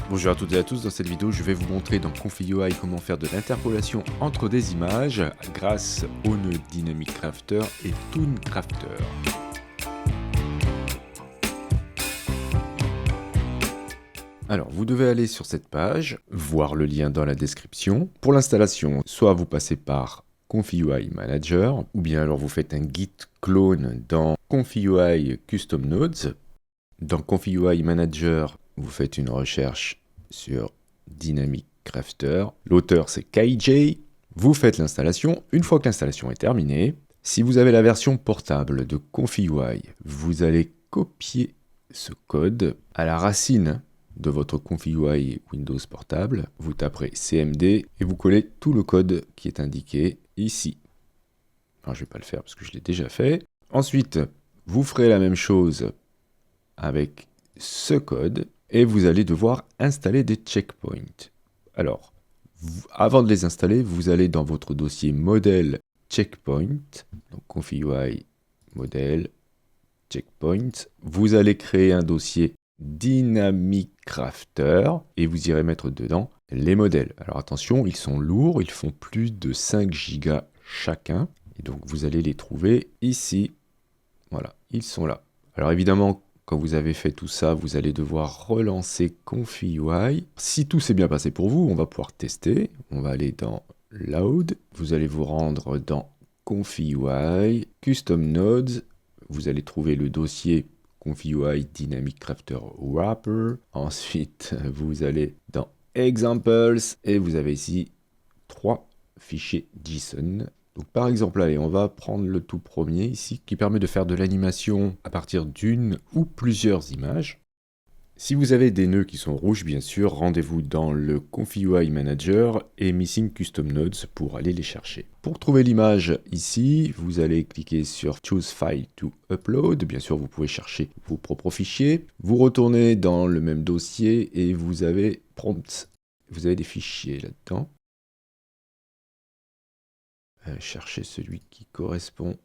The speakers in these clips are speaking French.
Bonjour à toutes et à tous, dans cette vidéo je vais vous montrer dans Config.ui comment faire de l'interpolation entre des images grâce au nœud Dynamic Crafter et Toon Crafter. Alors vous devez aller sur cette page, voir le lien dans la description. Pour l'installation, soit vous passez par Config.ui Manager, ou bien alors vous faites un git clone dans Config.ui Custom Nodes. Dans Config.ui Manager, vous faites une recherche sur Dynamic Crafter. L'auteur c'est KJ. Vous faites l'installation. Une fois que l'installation est terminée, si vous avez la version portable de Config.ui, vous allez copier ce code à la racine de votre Config.ui Windows portable. Vous taperez CMD et vous collez tout le code qui est indiqué ici. Alors, je ne vais pas le faire parce que je l'ai déjà fait. Ensuite, vous ferez la même chose avec ce code et vous allez devoir installer des checkpoints. Alors, avant de les installer, vous allez dans votre dossier modèle checkpoint, donc Config.ui modèle checkpoint, vous allez créer un dossier Dynamic Crafter et vous irez mettre dedans les modèles. Alors attention, ils sont lourds, ils font plus de 5 Go chacun et donc vous allez les trouver ici. Voilà, ils sont là. Alors évidemment, quand vous avez fait tout ça, vous allez devoir relancer Config.ui. Si tout s'est bien passé pour vous, on va pouvoir tester. On va aller dans Load. Vous allez vous rendre dans Config.ui, Custom Nodes. Vous allez trouver le dossier Config.ui Dynamic Crafter Wrapper. Ensuite, vous allez dans Examples et vous avez ici 3 fichiers JSON. Donc par exemple, allez, on va prendre le tout premier ici, qui permet de faire de l'animation à partir d'une ou plusieurs images. Si vous avez des nœuds qui sont rouges, bien sûr, rendez-vous dans le Config.ui Manager et Missing Custom Nodes pour aller les chercher. Pour trouver l'image ici, vous allez cliquer sur Choose File to Upload. Bien sûr, vous pouvez chercher vos propres fichiers. Vous retournez dans le même dossier et vous avez Prompt. Vous avez des fichiers là-dedans. Chercher celui qui correspond.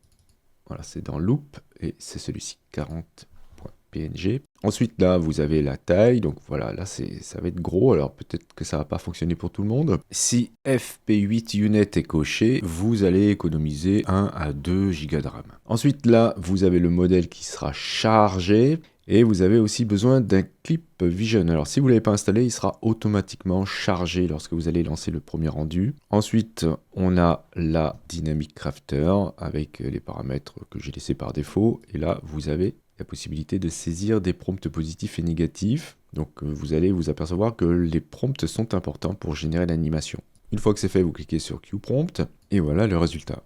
Voilà, c'est dans Loop et c'est celui-ci, 40.png. Ensuite, là, vous avez la taille. Donc voilà, là, ça va être gros. Alors peut-être que ça va pas fonctionner pour tout le monde. Si FP8 Unit est coché, vous allez économiser 1 à 2 Go de RAM. Ensuite, là, vous avez le modèle qui sera chargé. Et vous avez aussi besoin d'un Clip Vision. Alors si vous ne l'avez pas installé, il sera automatiquement chargé lorsque vous allez lancer le premier rendu. Ensuite, on a la Dynamic Crafter avec les paramètres que j'ai laissés par défaut. Et là, vous avez la possibilité de saisir des prompts positifs et négatifs. Donc vous allez vous apercevoir que les prompts sont importants pour générer l'animation. Une fois que c'est fait, vous cliquez sur QPrompt et voilà le résultat.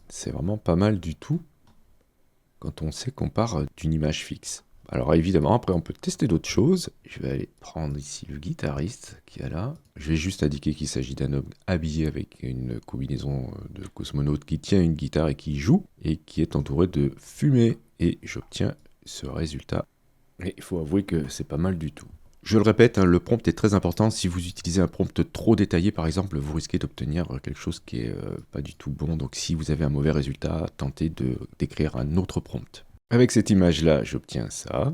C'est vraiment pas mal du tout quand on sait qu'on part d'une image fixe. Alors évidemment, après on peut tester d'autres choses. Je vais aller prendre ici le guitariste qui est là. Je vais juste indiquer qu'il s'agit d'un homme habillé avec une combinaison de cosmonaute qui tient une guitare et qui joue, et qui est entouré de fumée. Et j'obtiens ce résultat. Et il faut avouer que c'est pas mal du tout. Je le répète, le prompt est très important. Si vous utilisez un prompt trop détaillé, par exemple, vous risquez d'obtenir quelque chose qui est pas du tout bon. Donc si vous avez un mauvais résultat, tentez d'écrire un autre prompt. Avec cette image-là, j'obtiens ça,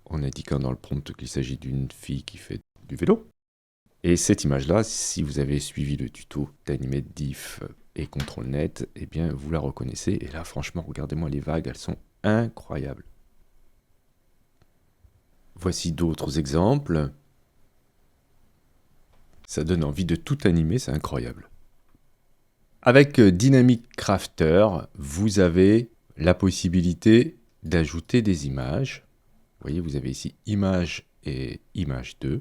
en indiquant dans le prompt qu'il s'agit d'une fille qui fait du vélo. Et cette image-là, si vous avez suivi le tuto d'Animate Diff et CTRL-NET, eh bien vous la reconnaissez. Et là, franchement, regardez-moi les vagues, elles sont incroyables. Voici d'autres exemples. Ça donne envie de tout animer, c'est incroyable. Avec Dynamic Crafter, vous avez la possibilité d'ajouter des images. Vous voyez, vous avez ici image et image 2.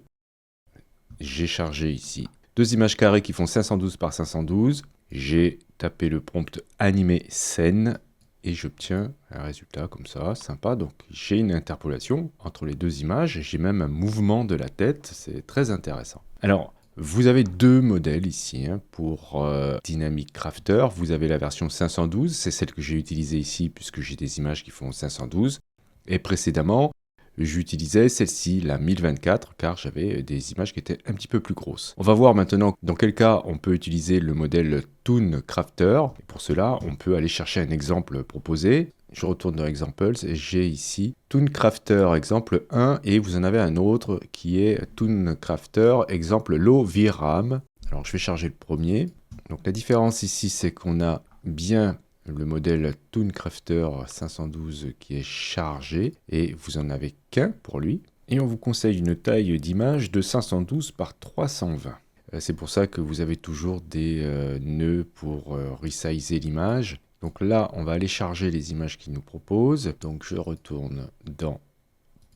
J'ai chargé ici 2 images carrées qui font 512 par 512. J'ai tapé le prompt animer scène. Et j'obtiens un résultat comme ça, sympa. Donc j'ai une interpolation entre les deux images, j'ai même un mouvement de la tête, c'est très intéressant. Alors, vous avez 2 modèles ici pour Dynamic Crafter. Vous avez la version 512, c'est celle que j'ai utilisée ici puisque j'ai des images qui font 512. Et précédemment, j'utilisais celle-ci, la 1024, car j'avais des images qui étaient un petit peu plus grosses. On va voir maintenant dans quel cas on peut utiliser le modèle Toon Crafter. Et pour cela, on peut aller chercher un exemple proposé. je retourne dans Examples et j'ai ici ToonCrafter exemple 1 et vous en avez un autre qui est ToonCrafter exemple Low VRAM. Alors je vais charger le premier. Donc la différence ici c'est qu'on a bien le modèle ToonCrafter 512 qui est chargé et vous en avez qu'un pour lui. Et on vous conseille une taille d'image de 512 par 320. C'est pour ça que vous avez toujours des nœuds pour resizer l'image. Donc là, on va aller charger les images qu'il nous propose. Donc je retourne dans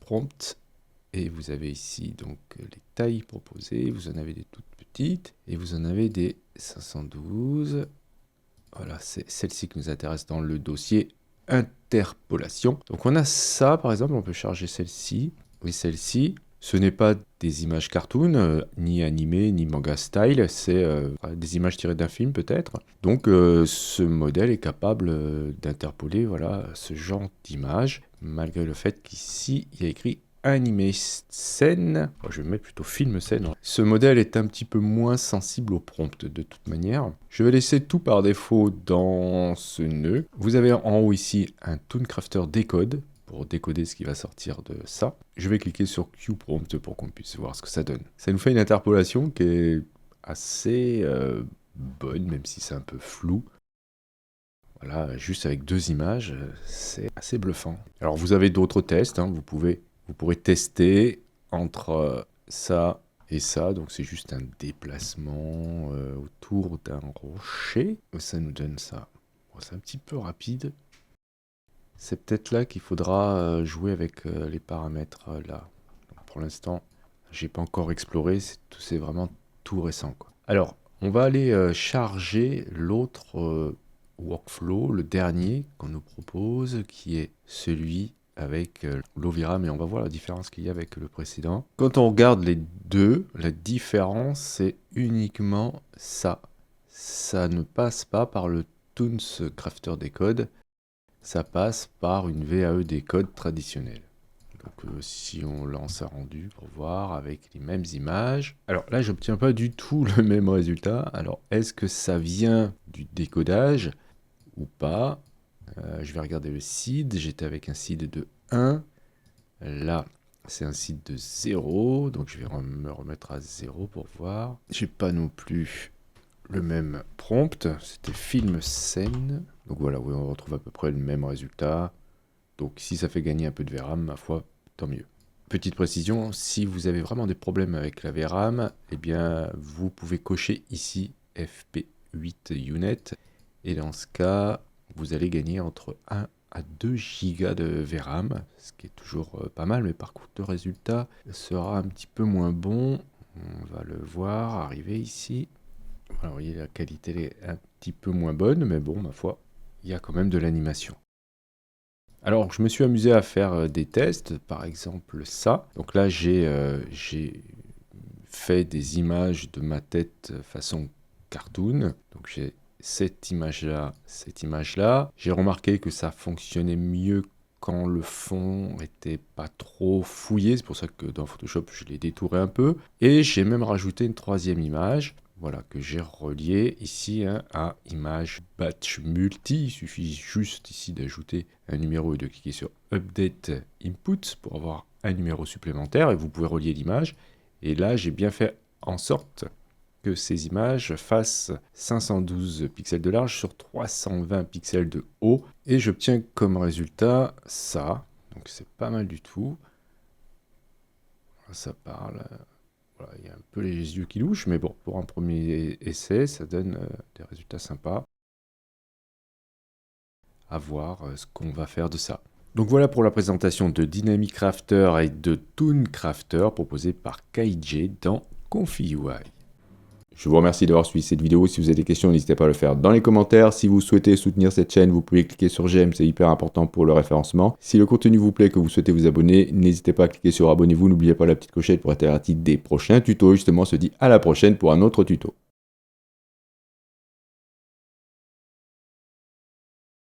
Prompt. Et vous avez ici donc les tailles proposées. Vous en avez des toutes petites. Et vous en avez des 512. Voilà, c'est celle-ci qui nous intéresse dans le dossier interpolation. Donc on a ça, par exemple, on peut charger celle-ci. Et celle-ci, ce n'est pas des images cartoon, ni animées, ni manga style, c'est des images tirées d'un film peut-être. Donc ce modèle est capable d'interpoler voilà, ce genre d'image, malgré le fait qu'ici, il y a écrit animé scène. Oh, je vais mettre plutôt film scène. Ce modèle est un petit peu moins sensible au prompt de toute manière. Je vais laisser tout par défaut dans ce nœud. Vous avez en haut ici un ToonCrafter Decode pour décoder ce qui va sortir de ça. Je vais cliquer sur QPrompt pour qu'on puisse voir ce que ça donne. Ça nous fait une interpolation qui est assez bonne, même si c'est un peu flou. Voilà, juste avec 2 images, c'est assez bluffant. Alors vous avez d'autres tests, hein, vous pourrez tester entre ça et ça, donc c'est juste un déplacement autour d'un rocher. Ça nous donne ça. Bon, c'est un petit peu rapide. C'est peut-être là qu'il faudra jouer avec les paramètres là. Donc, pour l'instant, j'ai pas encore exploré, c'est vraiment tout récent, quoi. Alors, on va aller charger l'autre workflow, le dernier qu'on nous propose, qui est celui avec l'OVRAM, et on va voir la différence qu'il y a avec le précédent. Quand on regarde les deux, la différence, c'est uniquement ça. Ça ne passe pas par le ToonCrafter Decode, ça passe par une VAE Decode traditionnelle. Donc si on lance un rendu pour voir avec les mêmes images. Alors là, j'obtiens pas du tout le même résultat. Alors est-ce que ça vient du décodage ou pas? Je vais regarder le seed. J'étais avec un seed de 1. Là, c'est un seed de 0. Donc je vais me remettre à 0 pour voir. J'ai pas non plus le même prompt. C'était film scène. Donc voilà, oui, on retrouve à peu près le même résultat. Donc si ça fait gagner un peu de VRAM, ma foi, tant mieux. Petite précision, si vous avez vraiment des problèmes avec la VRAM, eh bien vous pouvez cocher ici FP8 Unit. Et dans ce cas, vous allez gagner entre 1 à 2 Go de VRAM, ce qui est toujours pas mal, mais par contre le résultat sera un petit peu moins bon. On va le voir arriver ici. Voilà, vous voyez, la qualité est un petit peu moins bonne, mais bon, ma foi, il y a quand même de l'animation. Alors, je me suis amusé à faire des tests, par exemple ça. Donc là, j'ai fait des images de ma tête façon cartoon. Donc j'ai cette image-là. J'ai remarqué que ça fonctionnait mieux quand le fond était pas trop fouillé. C'est pour ça que dans Photoshop, je l'ai détouré un peu. Et j'ai même rajouté une 3e image. Voilà, que j'ai relié ici à image batch multi. Il suffit juste ici d'ajouter un numéro et de cliquer sur Update Input pour avoir un numéro supplémentaire et vous pouvez relier l'image. Et là, j'ai bien fait en sorte que ces images fassent 512 pixels de large sur 320 pixels de haut. Et j'obtiens comme résultat ça. Donc c'est pas mal du tout. Ça parle... Voilà, il y a un peu les yeux qui louchent, mais bon, pour un premier essai, ça donne des résultats sympas. À voir ce qu'on va faire de ça. Donc voilà pour la présentation de Dynamic Crafter et de ToonCrafter proposé par KIJ dans ConfiUI. Je vous remercie d'avoir suivi cette vidéo. Si vous avez des questions, n'hésitez pas à le faire dans les commentaires. Si vous souhaitez soutenir cette chaîne, vous pouvez cliquer sur j'aime, c'est hyper important pour le référencement. Si le contenu vous plaît et que vous souhaitez vous abonner, n'hésitez pas à cliquer sur abonnez-vous. N'oubliez pas la petite clochette pour être averti des prochains tutos. Justement, on se dit à la prochaine pour un autre tuto.